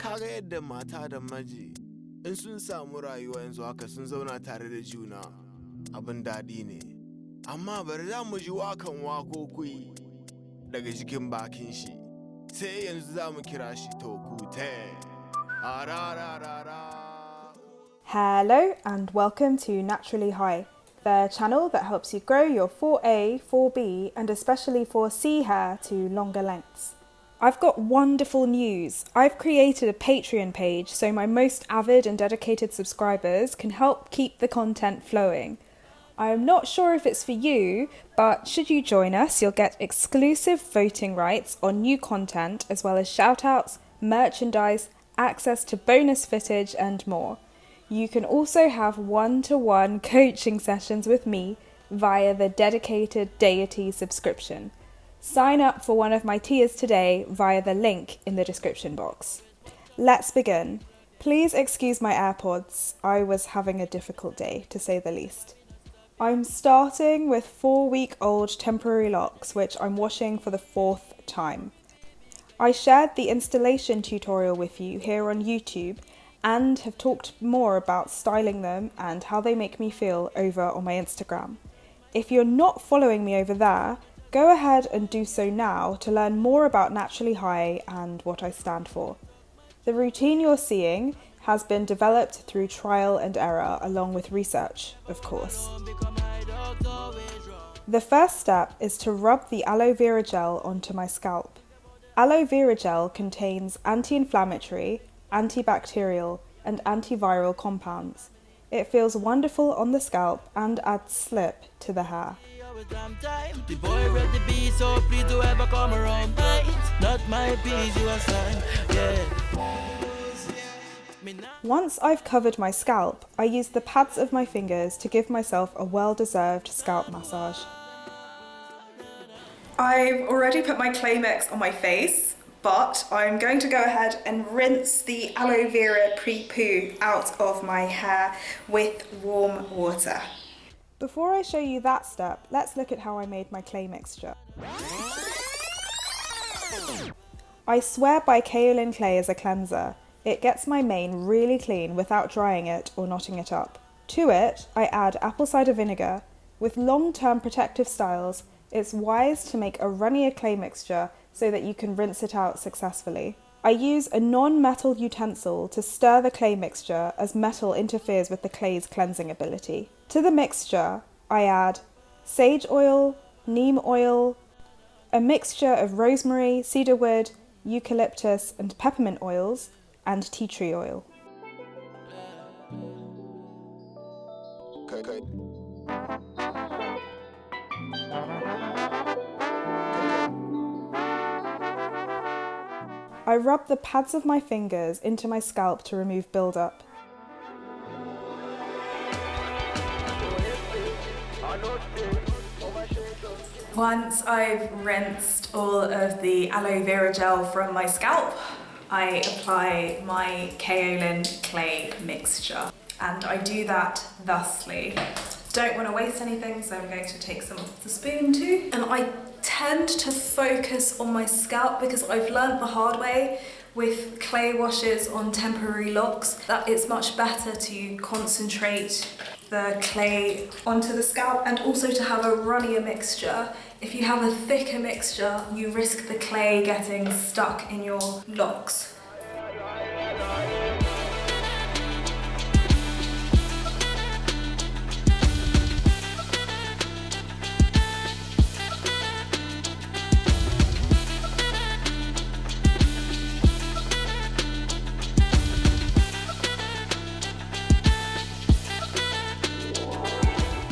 kaga yadda mata da maji in sun samu rayuwa yanzu haka sun zauna tare da juna abin daɗi ne. Amma bari za mu ji wakan wakoki daga cikin bakin shi, sai yanzu za mu kira shi Tokute. Hello and welcome to Naturally High, the channel that helps you grow your 4A, 4B and especially 4C hair to longer lengths. I've got wonderful news. I've created a Patreon page so my most avid and dedicated subscribers can help keep the content flowing. I'm not sure if it's for you, but should you join us, you'll get exclusive voting rights on new content as well as shoutouts, merchandise, access to bonus footage and more. You can also have one-to-one coaching sessions with me via the dedicated Deity subscription. Sign up for one of my tiers today via the link in the description box. Let's begin. Please excuse my AirPods. I was having a difficult day, to say the least. I'm starting with 4-week-old temporary locks, which I'm washing for the 4th time. I shared the installation tutorial with you here on YouTube and have talked more about styling them and how they make me feel over on my Instagram. If you're not following me over there, go ahead and do so now to learn more about Naturally High and what I stand for. The routine you're seeing has been developed through trial and error along with research, of course. The first step is to rub the aloe vera gel onto my scalp. Aloe vera gel contains anti-inflammatory, antibacterial and antiviral compounds. It feels wonderful on the scalp and adds slip to the hair. Once I've covered my scalp, I use the pads of my fingers to give myself a well-deserved scalp massage. I've already put my clay mix on my face, but I'm going to go ahead and rinse the aloe vera pre-poo out of my hair with warm water. Before I show you that step, let's look at how I made my clay mixture. I swear by kaolin clay as a cleanser. It gets my mane really clean without drying it or knotting it up. To it, I add apple cider vinegar. With long-term protective styles, it's wise to make a runnier clay mixture so that you can rinse it out successfully. I use a non-metal utensil to stir the clay mixture as metal interferes with the clay's cleansing ability. To the mixture, I add sage oil, neem oil, a mixture of rosemary, cedarwood, eucalyptus and peppermint oils, and tea tree oil. I rub the pads of my fingers into my scalp to remove buildup. Once I've rinsed all of the aloe vera gel from my scalp, I apply my kaolin clay mixture, and I do that thusly. Don't want to waste anything, so I'm going to take some off the spoon too. And I tend to focus on my scalp because I've learned the hard way with clay washes on temporary locks that it's much better to concentrate the clay onto the scalp and also to have a runnier mixture. If you have a thicker mixture, you risk the clay getting stuck in your locks.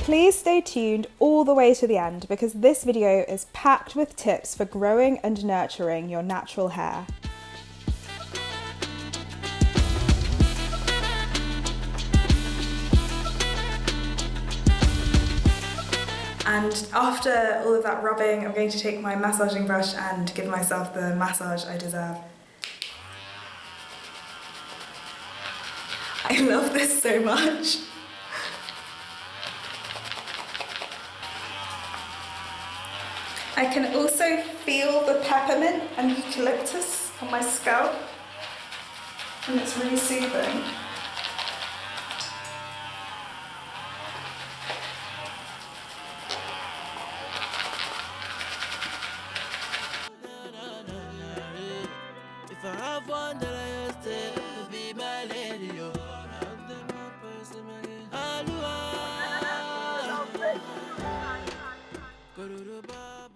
Please stay tuned all the way to the end because this video is packed with tips for growing and nurturing your natural hair. And after all of that rubbing, I'm going to take my massaging brush and give myself the massage I deserve. I love this so much. I can also feel the peppermint and eucalyptus on my scalp. and it's really soothing.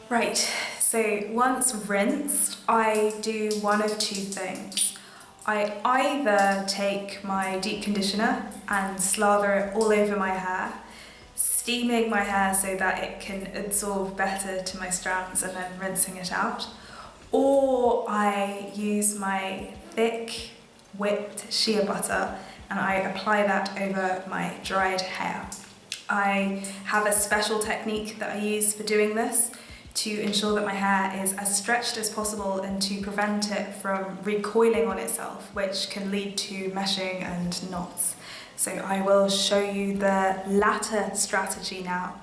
Right, so once rinsed, I do one of two things. I either take my deep conditioner and slather it all over my hair, steaming my hair so that it can absorb better to my strands and then rinsing it out, or I use my thick whipped shea butter and I apply that over my dried hair. I have a special technique that I use for doing this to ensure that my hair is as stretched as possible and to prevent it from recoiling on itself, which can lead to meshing and knots. So I will show you the latter strategy now.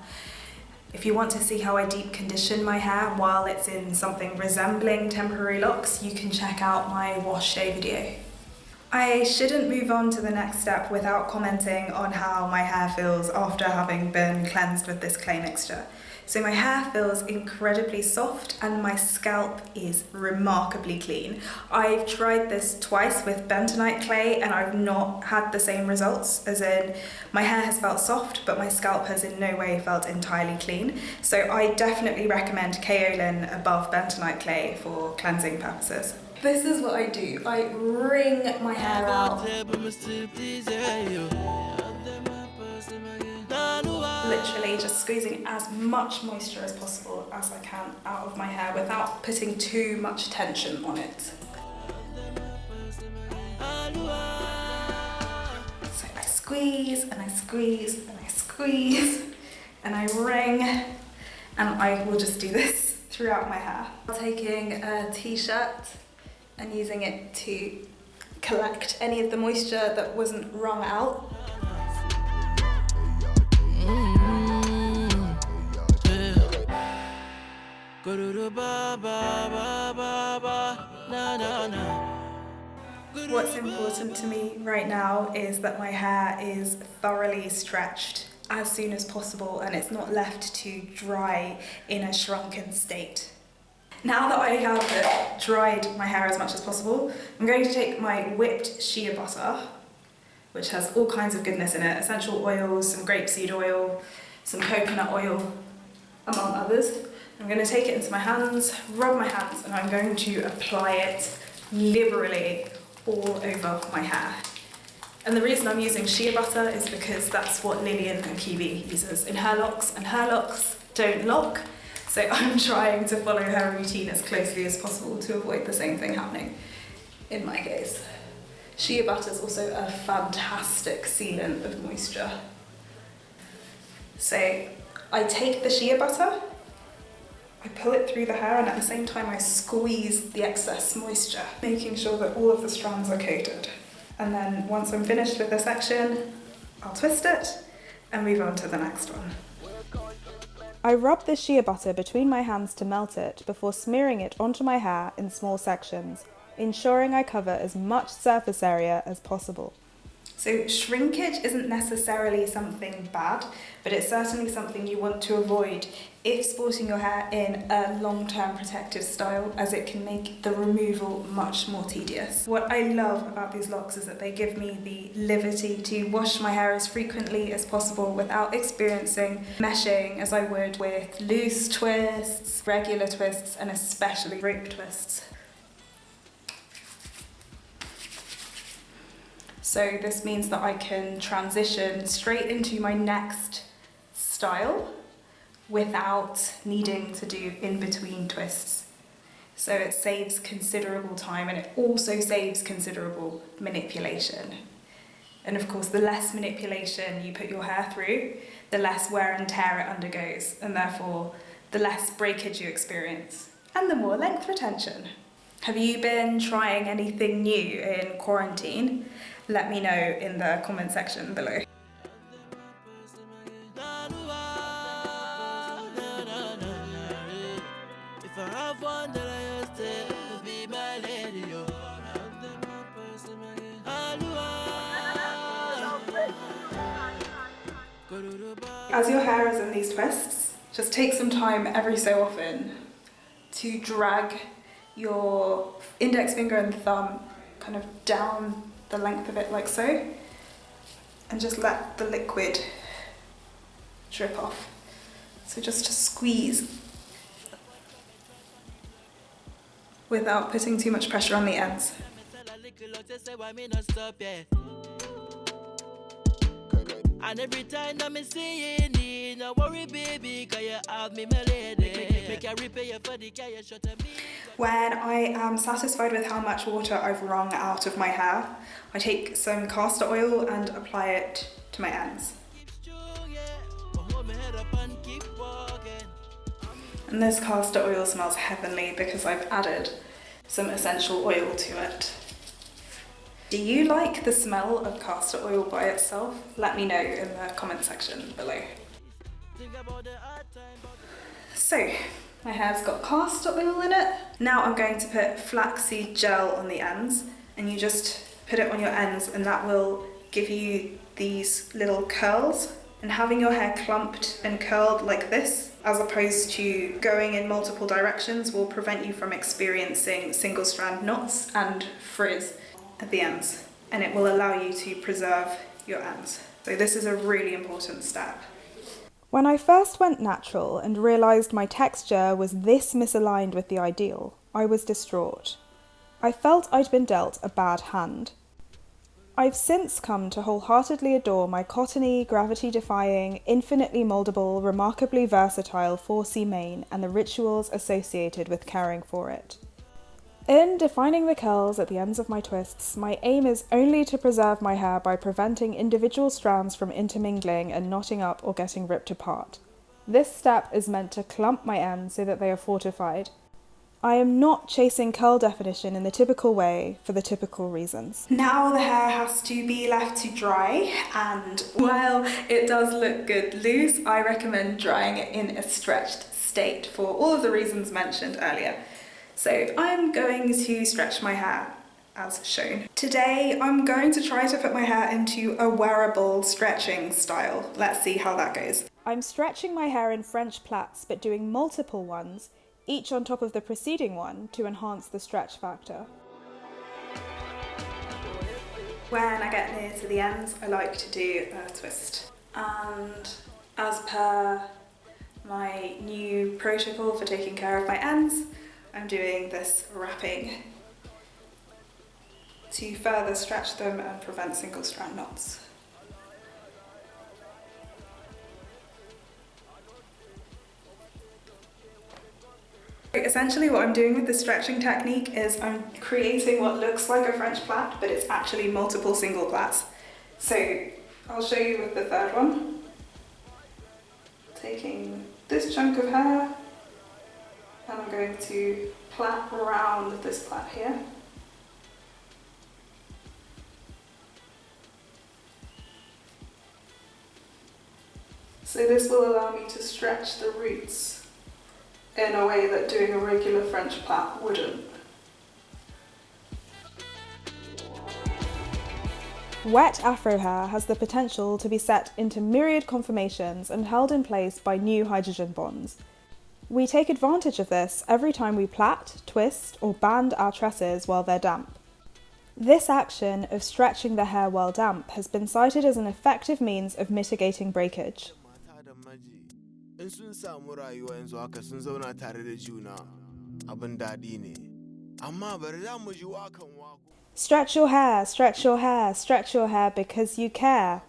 If you want to see how I deep condition my hair while it's in something resembling temporary locks, you can check out my wash day video. I shouldn't move on to the next step without commenting on how my hair feels after having been cleansed with this clay mixture. So my hair feels incredibly soft and my scalp is remarkably clean. I've tried this twice with bentonite clay and I've not had the same results, as in my hair has felt soft but my scalp has in no way felt entirely clean. So I definitely recommend kaolin above bentonite clay for cleansing purposes. This is what I do. I wring my hair out. Literally just squeezing as much moisture as possible as I can out of my hair without putting too much tension on it. So I squeeze and I squeeze and I squeeze and I wring, and I will just do this throughout my hair. Taking a t-shirt and using it to collect any of the moisture that wasn't wrung out. What's important to me right now is that my hair is thoroughly stretched as soon as possible and it's not left to dry in a shrunken state. Now that I have dried my hair as much as possible, I'm going to take my whipped shea butter, which has all kinds of goodness in it, essential oils, some grapeseed oil, some coconut oil, among others. I'm going to take it into my hands, rub my hands, and I'm going to apply it liberally all over my hair. And the reason I'm using shea butter is because that's what Lillian Akibi uses in her locks, and her locks don't lock, so I'm trying to follow her routine as closely as possible to avoid the same thing happening in my case. Shea butter is also a fantastic sealant of moisture. So I take the shea butter, I pull it through the hair, and at the same time I squeeze the excess moisture, making sure that all of the strands are coated. And then once I'm finished with this section, I'll twist it and move on to the next one. I rub the shea butter between my hands to melt it before smearing it onto my hair in small sections, ensuring I cover as much surface area as possible. So shrinkage isn't necessarily something bad, but it's certainly something you want to avoid if sporting your hair in a long-term protective style, as it can make the removal much more tedious. What I love about these locks is that they give me the liberty to wash my hair as frequently as possible without experiencing meshing as I would with loose twists, regular twists, and especially rope twists. So this means that I can transition straight into my next style without needing to do in-between twists. So it saves considerable time, and it also saves considerable manipulation. And of course, the less manipulation you put your hair through, the less wear and tear it undergoes, and therefore the less breakage you experience, and the more length retention. Have you been trying anything new in quarantine? Let me know in the comment section below. If I have one that I used to be my lady, As your hair is in these twists, just take some time every so often to drag your index finger and thumb kind of down the length of it like so, and just let the liquid drip off. So just to squeeze without putting too much pressure on the ends. And every time I'm seeing you, no worry baby, cause you have me my lady. Make a repair for the guy you shot at me. When I am satisfied with how much water I've wrung out of my hair, I take some castor oil and apply it to my ends. And this castor oil smells heavenly because I've added some essential oil to it. Do you like the smell of castor oil by itself? Let me know in the comment section below. So, my hair's got castor oil in it. Now I'm going to put flaxseed gel on the ends, and you just put it on your ends and that will give you these little curls. And having your hair clumped and curled like this, as opposed to going in multiple directions, will prevent you from experiencing single strand knots and frizz at the ends, and it will allow you to preserve your ends. So this is a really important step. When I first went natural and realised my texture was this misaligned with the ideal, I was distraught. I felt I'd been dealt a bad hand. I've since come to wholeheartedly adore my cottony, gravity-defying, infinitely mouldable, remarkably versatile 4C mane and the rituals associated with caring for it. In defining the curls at the ends of my twists, my aim is only to preserve my hair by preventing individual strands from intermingling and knotting up or getting ripped apart. This step is meant to clump my ends so that they are fortified. I am not chasing curl definition in the typical way for the typical reasons. Now the hair has to be left to dry, and while it does look good loose, I recommend drying it in a stretched state for all of the reasons mentioned earlier. So I'm going to stretch my hair as shown. Today I'm going to try to put my hair into a wearable stretching style. Let's see how that goes. I'm stretching my hair in French plaits, but doing multiple ones, each on top of the preceding one, to enhance the stretch factor. When I get near to the ends, I like to do a twist. And as per my new protocol for taking care of my ends, I'm doing this wrapping to further stretch them and prevent single strand knots. Essentially what I'm doing with the stretching technique is I'm creating what looks like a French plait, but it's actually multiple single plaits. So I'll show you with the third one. Taking this chunk of hair, and I'm going to plait around this plait here. So this will allow me to stretch the roots in a way that doing a regular French plait wouldn't. Wet Afro hair has the potential to be set into myriad conformations and held in place by new hydrogen bonds. We take advantage of this every time we plait, twist, or band our tresses while they're damp. This action of stretching the hair while damp has been cited as an effective means of mitigating breakage. Stretch your hair, stretch your hair, stretch your hair because you care.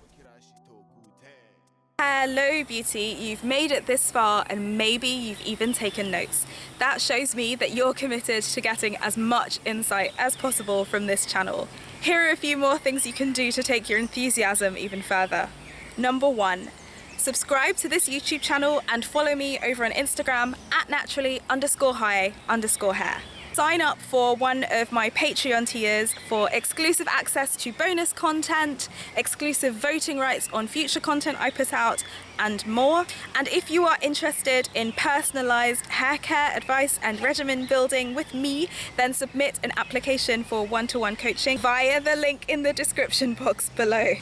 Hello beauty, you've made it this far and maybe you've even taken notes. That shows me that you're committed to getting as much insight as possible from this channel. Here are a few more things you can do to take your enthusiasm even further. Number 1, subscribe to this YouTube channel and follow me over on Instagram at naturally_high_hair. Sign up for one of my Patreon tiers for exclusive access to bonus content, exclusive voting rights on future content I put out, and more. And if you are interested in personalised hair care advice and regimen building with me, then submit an application for one-to-one coaching via the link in the description box below.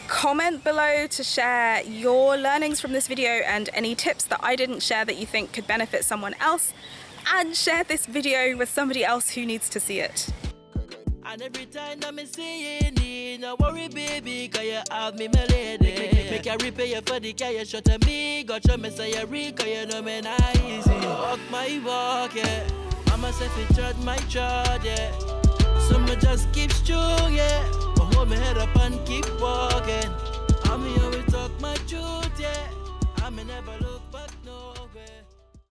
Comment below to share your learnings from this video and any tips that I didn't share that you think could benefit someone else, and share this video with somebody else who needs to see it. And every time I'm saying, no worry, baby, cause you have me, my lady. Make you repay you for the care you shot at me. Got your messiah, cause you know me not easy. Walk my walk, yeah. I'ma say if you trod my trod, yeah. So me just keep strong, yeah. But hold my head up and keep walking.